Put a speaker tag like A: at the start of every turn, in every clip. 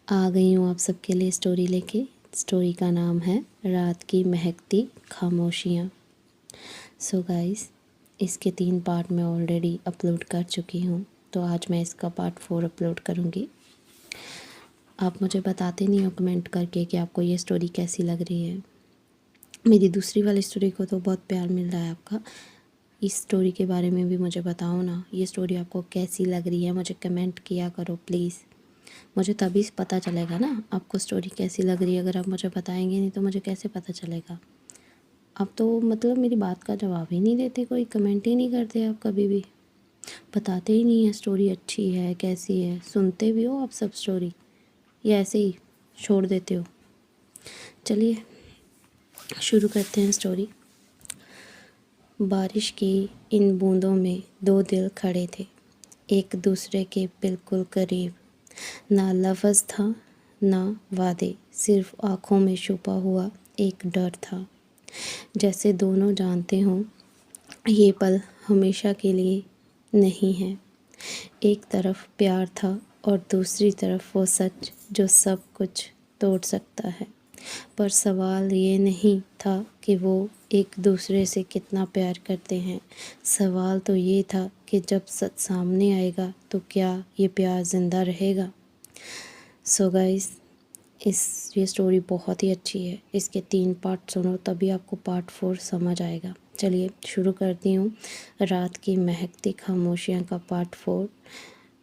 A: आ गई हूँ आप सबके लिए स्टोरी लेके। स्टोरी का नाम है रात की महकती खामोशियाँ। सो गाइस, इसके 3 पार्ट मैं ऑलरेडी अपलोड कर चुकी हूँ, तो आज मैं इसका पार्ट 4 अपलोड करूँगी। आप मुझे बताते नहीं हो कमेंट करके कि आपको ये स्टोरी कैसी लग रही है। मेरी दूसरी वाली स्टोरी को तो बहुत प्यार मिल रहा है आपका। इस स्टोरी के बारे में भी मुझे बताओ ना, ये स्टोरी आपको कैसी लग रही है। मुझे कमेंट किया करो प्लीज़, मुझे तभी पता चलेगा ना आपको स्टोरी कैसी लग रही है। अगर आप मुझे बताएंगे नहीं तो मुझे कैसे पता चलेगा। आप तो मतलब मेरी बात का जवाब ही नहीं देते, कोई कमेंट ही नहीं करते, आप कभी भी बताते ही नहीं है स्टोरी अच्छी है कैसी है। सुनते भी हो आप सब स्टोरी या ऐसे ही छोड़ देते हो? चलिए शुरू करते हैं स्टोरी। बारिश की इन बूंदों में 2 दिल खड़े थे, एक दूसरे के बिल्कुल करीब। ना लफ्ज़ था ना वादे, सिर्फ आँखों में छुपा हुआ एक डर था। जैसे दोनों जानते हों ये पल हमेशा के लिए नहीं है। एक तरफ प्यार था और दूसरी तरफ वो सच जो सब कुछ तोड़ सकता है। पर सवाल ये नहीं था कि वो एक दूसरे से कितना प्यार करते हैं। सवाल तो ये था कि जब सच सामने आएगा तो क्या ये प्यार ज़िंदा रहेगा। सो गाइस, ये स्टोरी बहुत ही अच्छी है। इसके 3 पार्ट सुनो तभी आपको पार्ट 4 समझ आएगा। चलिए शुरू करती हूँ। रात की महकती खामोशियाँ का पार्ट 4,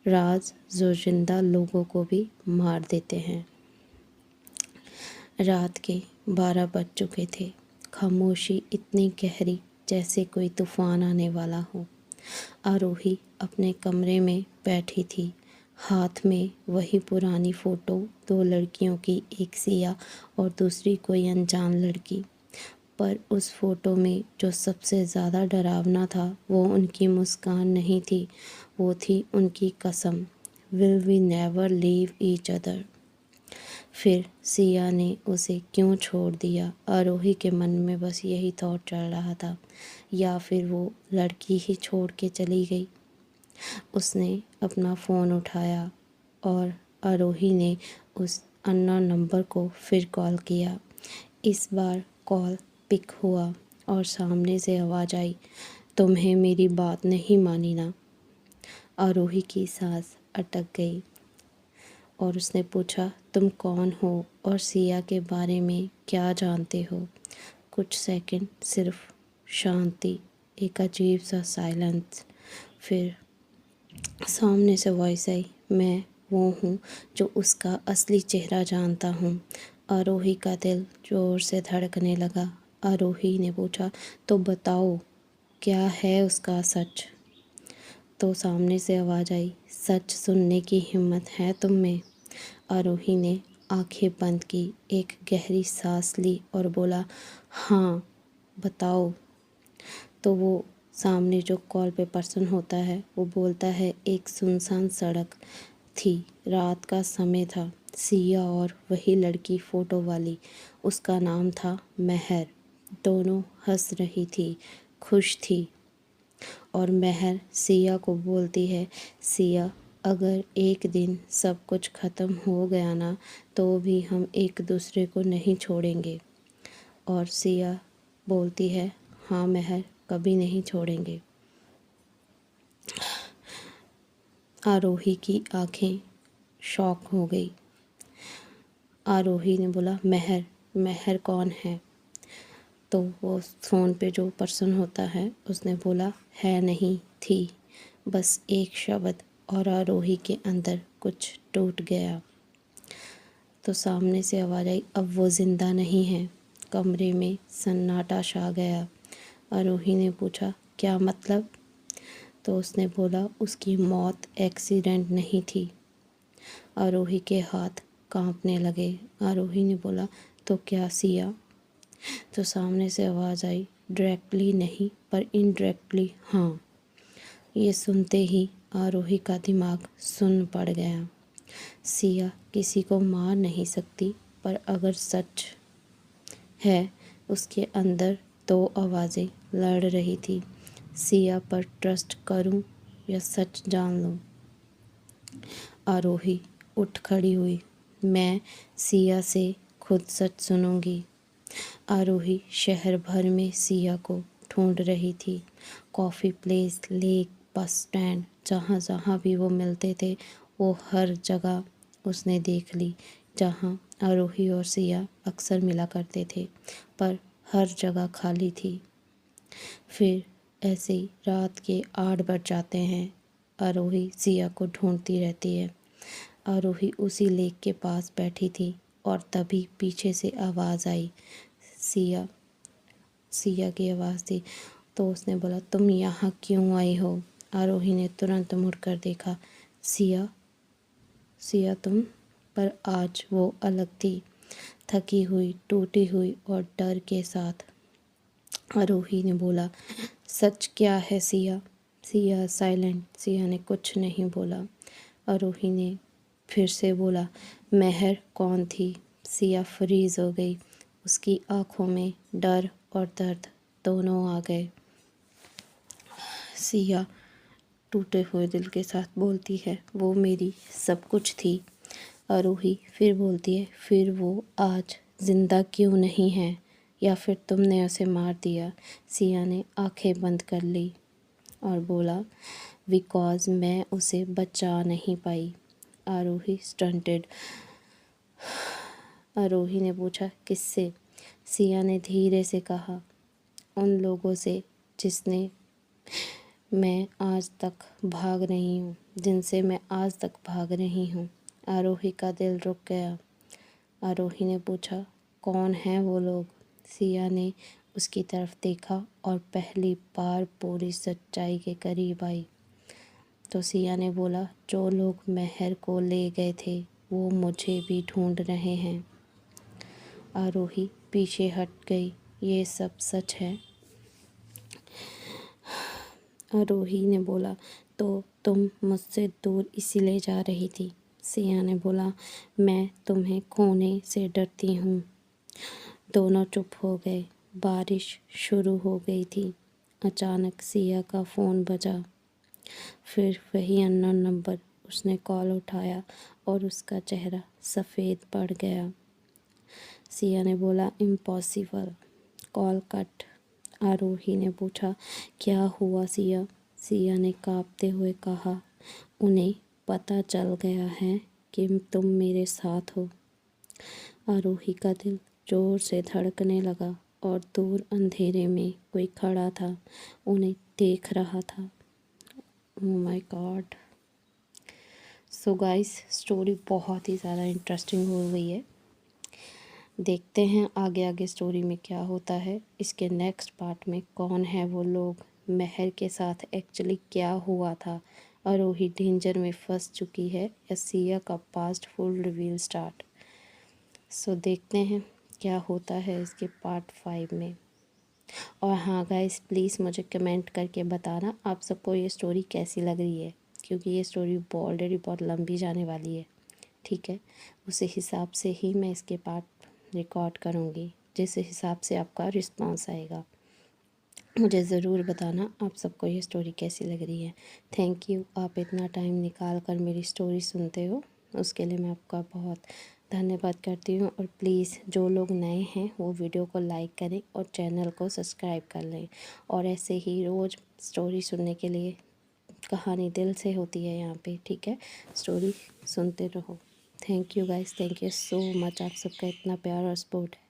A: राज जो जिंदा लोगों को भी मार देते हैं। रात के 12 बज चुके थे। खामोशी इतनी गहरी जैसे कोई तूफान आने वाला हो। आरोही अपने कमरे में बैठी थी, हाथ में वही पुरानी फ़ोटो, 2 लड़कियों की, एक सिया और दूसरी कोई अनजान लड़की। पर उस फ़ोटो में जो सबसे ज़्यादा डरावना था वो उनकी मुस्कान नहीं थी, वो थी उनकी कसम, will we never leave each other. फिर सिया ने उसे क्यों छोड़ दिया? आरोही के मन में बस यही थॉट चल रहा था, या फिर वो लड़की ही छोड़ के चली गई। उसने अपना फ़ोन उठाया और आरोही ने उस अननोन नंबर को फिर कॉल किया। इस बार कॉल पिक हुआ और सामने से आवाज़ आई, तुम्हें मेरी बात नहीं मानी ना? आरोही की सांस अटक गई और उसने पूछा, तुम कौन हो और सिया के बारे में क्या जानते हो? कुछ सेकंड सिर्फ शांति, एक अजीब सा साइलेंस। फिर सामने से वॉइस आई, मैं वो हूँ जो उसका असली चेहरा जानता हूँ। आरोही का दिल ज़ोर से धड़कने लगा। आरोही ने पूछा, तो बताओ क्या है उसका सच? तो सामने से आवाज़ आई, सच सुनने की हिम्मत है तुम में? आरोही ने आंखें बंद की, एक गहरी सांस ली और बोला, हाँ बताओ। तो वो सामने जो कॉल पे पर्सन होता है वो बोलता है, एक सुनसान सड़क थी, रात का समय था, सिया और वही लड़की फ़ोटो वाली, उसका नाम था महर। दोनों हंस रही थी, खुश थी। और महर सिया को बोलती है, सिया अगर एक दिन सब कुछ ख़त्म हो गया ना तो भी हम एक दूसरे को नहीं छोड़ेंगे। और सिया बोलती है, हाँ महर, कभी नहीं छोड़ेंगे। आरोही की आंखें शॉक हो गई। आरोही ने बोला, महर? महर कौन है? तो वो फ़ोन पे जो पर्सन होता है उसने बोला, है नहीं, थी, बस एक शब्द। और आरोही के अंदर कुछ टूट गया। तो सामने से आवाज़ आई, अब वो ज़िंदा नहीं है। कमरे में सन्नाटा छा गया। आरोही ने पूछा, क्या मतलब? तो उसने बोला, उसकी मौत एक्सीडेंट नहीं थी। आरोही के हाथ कांपने लगे। आरोही ने बोला, तो क्या सिया? तो सामने से आवाज़ आई, डायरेक्टली नहीं पर इनडायरेक्टली हाँ। ये सुनते ही आरोही का दिमाग सुन्न पड़ गया। सिया किसी को मार नहीं सकती, पर अगर सच है, उसके अंदर 2 आवाज़ें लड़ रही थी, सिया पर ट्रस्ट करूं या सच जान लूं। आरोही उठ खड़ी हुई, मैं सिया से खुद सच सुनूंगी। आरोही शहर भर में सिया को ढूंढ रही थी। Coffee place, lake, bus stand, जहाँ जहाँ भी वो मिलते थे वो हर जगह उसने देख ली। जहाँ आरोही और सिया अक्सर मिला करते थे पर हर जगह खाली थी। फिर ऐसे ही रात के 8 बज जाते हैं। आरोही सिया को ढूंढती रहती है। आरोही उसी लेक के पास बैठी थी और तभी पीछे से आवाज़ आई। सिया सिया की आवाज़ थी। तो उसने बोला, तुम यहाँ क्यों आई हो? आरोही ने तुरंत मुड़कर देखा। सिया सिया तुम? पर आज वो अलग थी, थकी हुई, टूटी हुई और डर के साथ। आरोही ने बोला, सच क्या है सिया? सिया साइलेंट। सिया ने कुछ नहीं बोला। आरोही ने फिर से बोला, मेहर कौन थी? सिया फ्रीज हो गई। उसकी आंखों में डर और दर्द दोनों आ गए। सिया टूटे हुए दिल के साथ बोलती है, वो मेरी सब कुछ थी। आरोही फिर बोलती है, फिर वो आज जिंदा क्यों नहीं है? या फिर तुमने उसे मार दिया? सिया ने आंखें बंद कर ली और बोला, बिकॉज मैं उसे बचा नहीं पाई। आरोही स्टंटेड। आरोही ने पूछा, किससे? सिया ने धीरे से कहा, उन लोगों से जिसने मैं आज तक भाग रही हूँ जिनसे मैं आज तक भाग रही हूँ। आरोही का दिल रुक गया। आरोही ने पूछा, कौन हैं वो लोग? सिया ने उसकी तरफ देखा और पहली बार पूरी सच्चाई के करीब आई। तो सिया ने बोला, जो लोग मेहर को ले गए थे वो मुझे भी ढूंढ रहे हैं। आरोही पीछे हट गई। ये सब सच है? आरोही ने बोला, तो तुम मुझसे दूर इसीलिए जा रही थी? सिया ने बोला, मैं तुम्हें खोने से डरती हूँ। दोनों चुप हो गए। बारिश शुरू हो गई थी। अचानक सिया का फ़ोन बजा। फिर वही अननोन नंबर। उसने कॉल उठाया और उसका चेहरा सफ़ेद पड़ गया। सिया ने बोला, इम्पॉसिबल। Call cut. आरोही ने पूछा, क्या हुआ सिया? सिया ने कांपते हुए कहा, उन्हें पता चल गया है कि तुम मेरे साथ हो। आरोही का दिल जोर से धड़कने लगा और दूर अंधेरे में कोई खड़ा था, उन्हें देख रहा था। Oh my God. So guys, story बहुत ही ज़्यादा इंटरेस्टिंग हो गई है। देखते हैं आगे आगे स्टोरी में क्या होता है। इसके नेक्स्ट पार्ट में कौन है वो लोग, मेहर के साथ एक्चुअली क्या हुआ था, आरोही डेंजर में फंस चुकी है या सिया का पास्ट फुल रिवील स्टार्ट। सो देखते हैं क्या होता है इसके पार्ट 5 में। और हाँ गाइस, प्लीज़ मुझे कमेंट करके बताना आप सबको ये स्टोरी कैसी लग रही है, क्योंकि ये स्टोरी ऑलरेडी बहुत लंबी जाने वाली है। ठीक है, उसी हिसाब से ही मैं इसके पार्ट रिकॉर्ड करूँगी, जिस हिसाब से आपका रिस्पांस आएगा। मुझे ज़रूर बताना आप सबको ये स्टोरी कैसी लग रही है। थैंक यू, आप इतना टाइम निकाल कर मेरी स्टोरी सुनते हो, उसके लिए मैं आपका बहुत धन्यवाद करती हूँ। और प्लीज़ जो लोग नए हैं वो वीडियो को लाइक करें और चैनल को सब्सक्राइब कर लें। और ऐसे ही रोज़ स्टोरी सुनने के लिए, कहानी दिल से होती है यहाँ पे, ठीक है, स्टोरी सुनते रहो। Thank you guys, thank you so much. आप सबका इतना प्यार और सपोर्ट है।